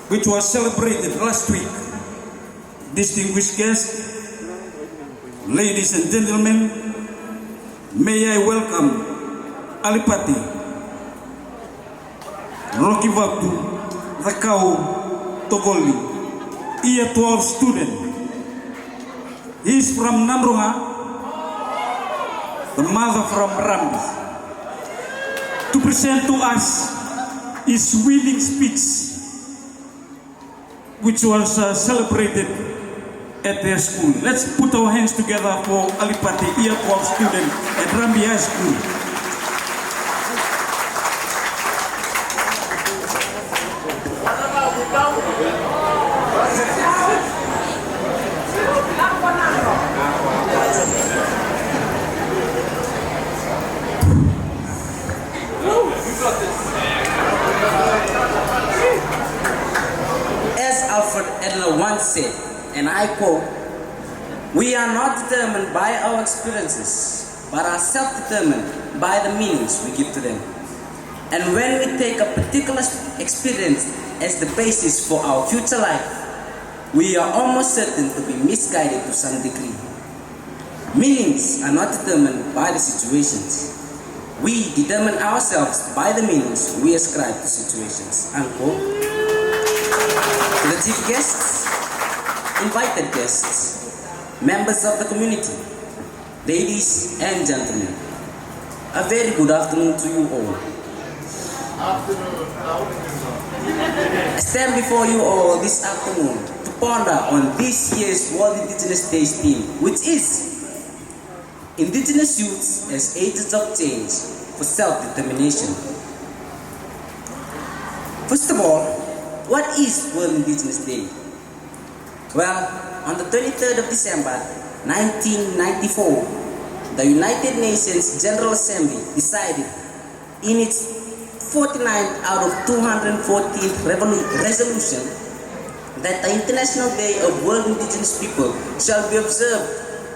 which was celebrated last week. Distinguished guests, ladies and gentlemen, may I welcome Alipate Tovoli, Year 12 student. He is from Nadroga, the mother from Rabi. To present to us his winning speech, which was celebrated at their school. Let's put our hands together for Alipate, Year 12 student at Rabi High School. Once said, and I quote, "We are not determined by our experiences, but are self-determined by the meanings we give to them. And when we take a particular experience as the basis for our future life, we are almost certain to be misguided to some degree. Meanings are not determined by the situations. We determine ourselves by the meanings we ascribe to situations." Unquote. To the chief guests, invited guests, members of the community, ladies and gentlemen, a very good afternoon to you all. I stand before you all this afternoon to ponder on this year's World Indigenous Day's theme, which is Indigenous Youths as Agents of Change for Self-Determination. First of all, what is World Indigenous Day? Well, on the 23rd of December 1994, the United Nations General Assembly decided in its 49th out of 214th resolution that the International Day of World Indigenous People shall be observed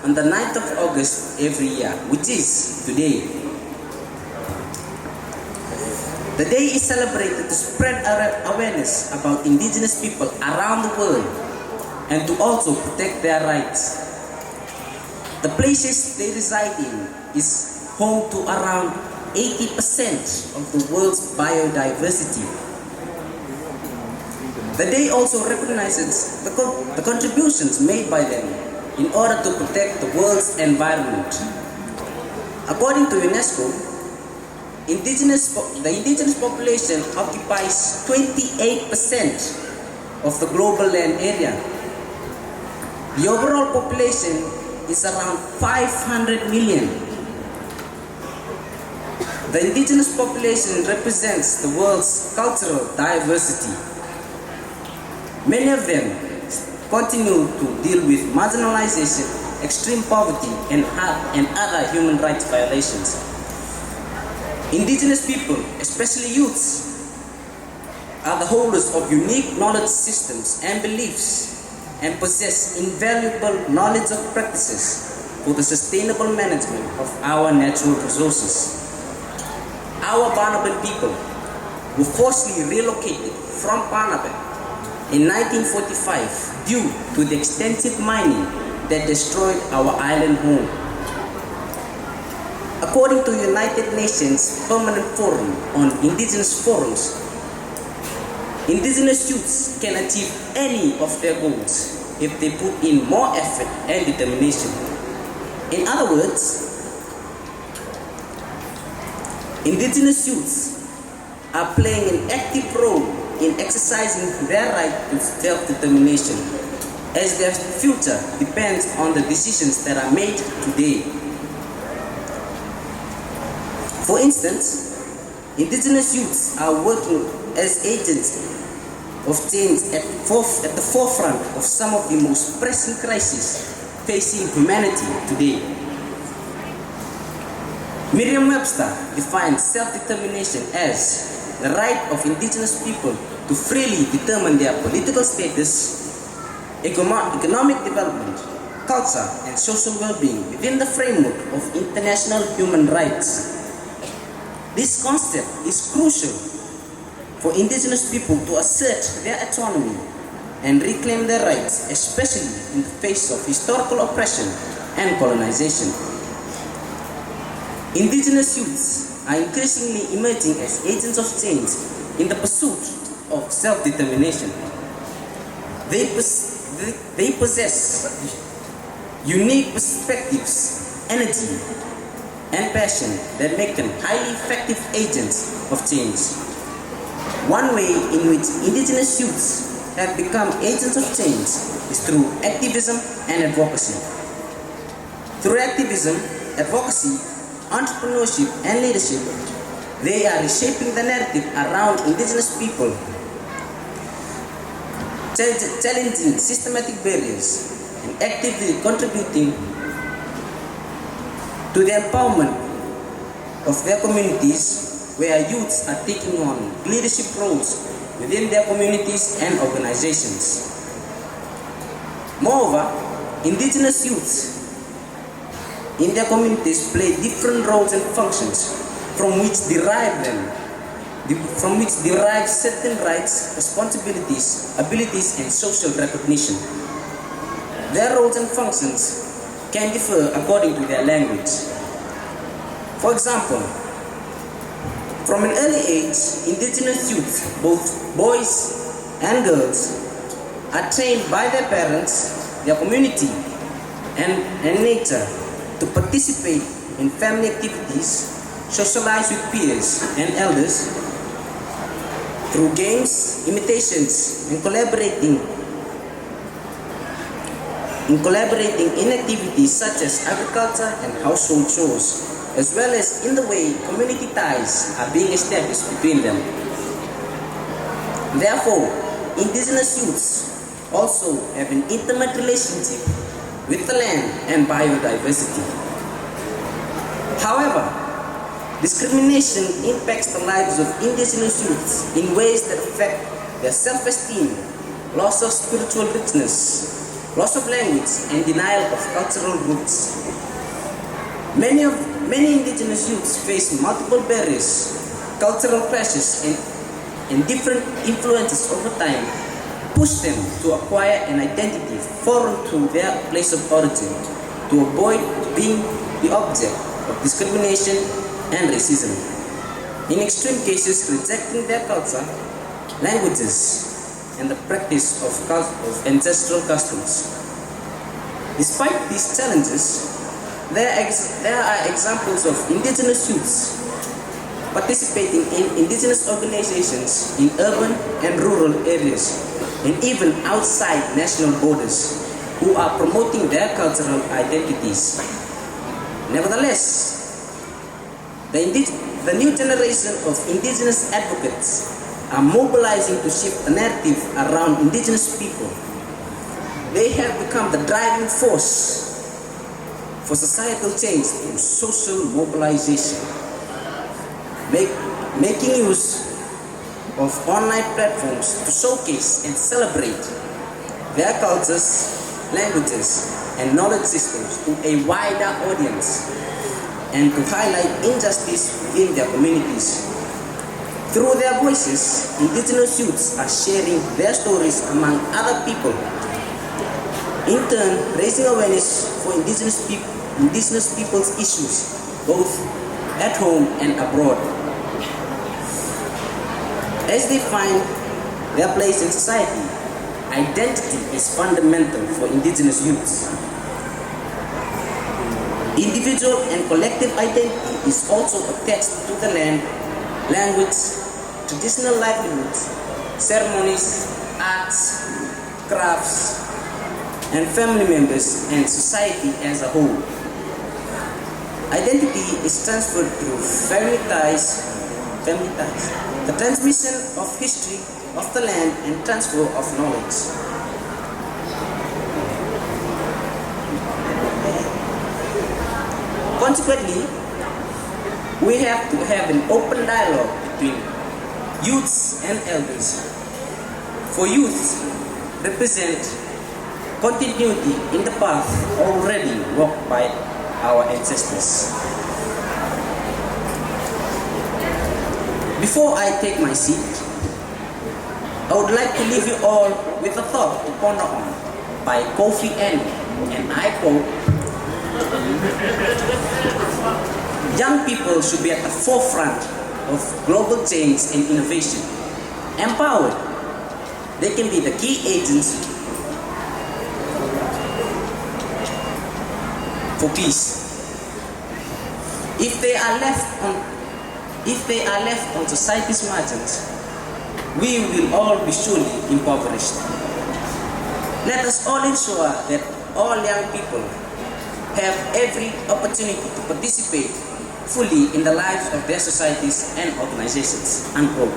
on the 9th of August every year, which is today. The day is celebrated to spread awareness about indigenous people around the world and to also protect their rights. The places they reside in is home to around 80% of the world's biodiversity. The day also recognizes the contributions made by them in order to protect the world's environment. According to UNESCO, the indigenous population occupies 28% of the global land area. The overall population is around 500 million. The indigenous population represents the world's cultural diversity. Many of them continue to deal with marginalization, extreme poverty, and other human rights violations. Indigenous people, especially youths, are the holders of unique knowledge systems and beliefs and possess invaluable knowledge of practices for the sustainable management of our natural resources. Our Banaban people were forcibly relocated from Banaban in 1945 due to the extensive mining that destroyed our island home. According to United Nations Permanent Forum on Indigenous Forums, Indigenous youths can achieve any of their goals if they put in more effort and determination. In other words, Indigenous youths are playing an active role in exercising their right to self-determination, as their future depends on the decisions that are made today. For instance, Indigenous youths are working as agents of change at the forefront of some of the most pressing crises facing humanity today. Merriam-Webster defines self-determination as the right of indigenous people to freely determine their political status, economic development, culture, and social well-being within the framework of international human rights. This concept is crucial for indigenous people to assert their autonomy and reclaim their rights, especially in the face of historical oppression and colonization. Indigenous youths are increasingly emerging as agents of change in the pursuit of self-determination. They possess unique perspectives, energy, and passion that make them highly effective agents of change. One way in which indigenous youths have become agents of change is through activism and advocacy. Through activism, advocacy, entrepreneurship, and leadership, they are reshaping the narrative around indigenous people, challenging systematic barriers and actively contributing to the empowerment of their communities, where youths are taking on leadership roles within their communities and organizations. Moreover, indigenous youths in their communities play different roles and functions from which derive certain rights, responsibilities, abilities, and social recognition. Their roles and functions can differ according to their language. For example, from an early age, indigenous youth, both boys and girls, are trained by their parents, their community, and nature to participate in family activities, socialize with peers and elders through games, imitations, and collaborating in activities such as agriculture and household chores, as well as in the way community ties are being established between them. Therefore, indigenous youths also have an intimate relationship with the land and biodiversity. However, discrimination impacts the lives of indigenous youths in ways that affect their self-esteem, loss of spiritual richness, loss of language, and denial of cultural roots. Many indigenous youths face multiple barriers, cultural clashes, and different influences over time push them to acquire an identity foreign to their place of origin, to avoid being the object of discrimination and racism. In extreme cases, rejecting their culture, languages, and the practice of ancestral customs. Despite these challenges, there are examples of indigenous youths participating in indigenous organizations in urban and rural areas, and even outside national borders, who are promoting their cultural identities. Nevertheless, the new generation of indigenous advocates are mobilizing to shift the narrative around indigenous people. They have become the driving force for societal change through social mobilization, making use of online platforms to showcase and celebrate their cultures, languages, and knowledge systems to a wider audience, and to highlight injustice within their communities. Through their voices, indigenous youths are sharing their stories among other people, in turn raising awareness for indigenous people's issues, both at home and abroad. As they find their place in society, identity is fundamental for indigenous youths. Individual and collective identity is also attached to the land, language, traditional livelihoods, ceremonies, arts, crafts, and family members and society as a whole. Identity is transferred through family ties, the transmission of history of the land, and transfer of knowledge. Consequently, we have to have an open dialogue between youths and elders. For youth represent continuity in the path already walked by our ancestors. Before I take my seat, I would like to leave you all with a thought to ponder on by Kofi Annan, and I quote, "Young people should be at the forefront of global change and innovation. Empowered, they can be the key agents for peace. If they are left on society's margins, we will all be surely impoverished. Let us all ensure that all young people have every opportunity to participate fully in the lives of their societies and organizations." Unquote.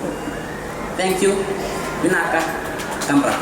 Thank you. Binaka Kamra.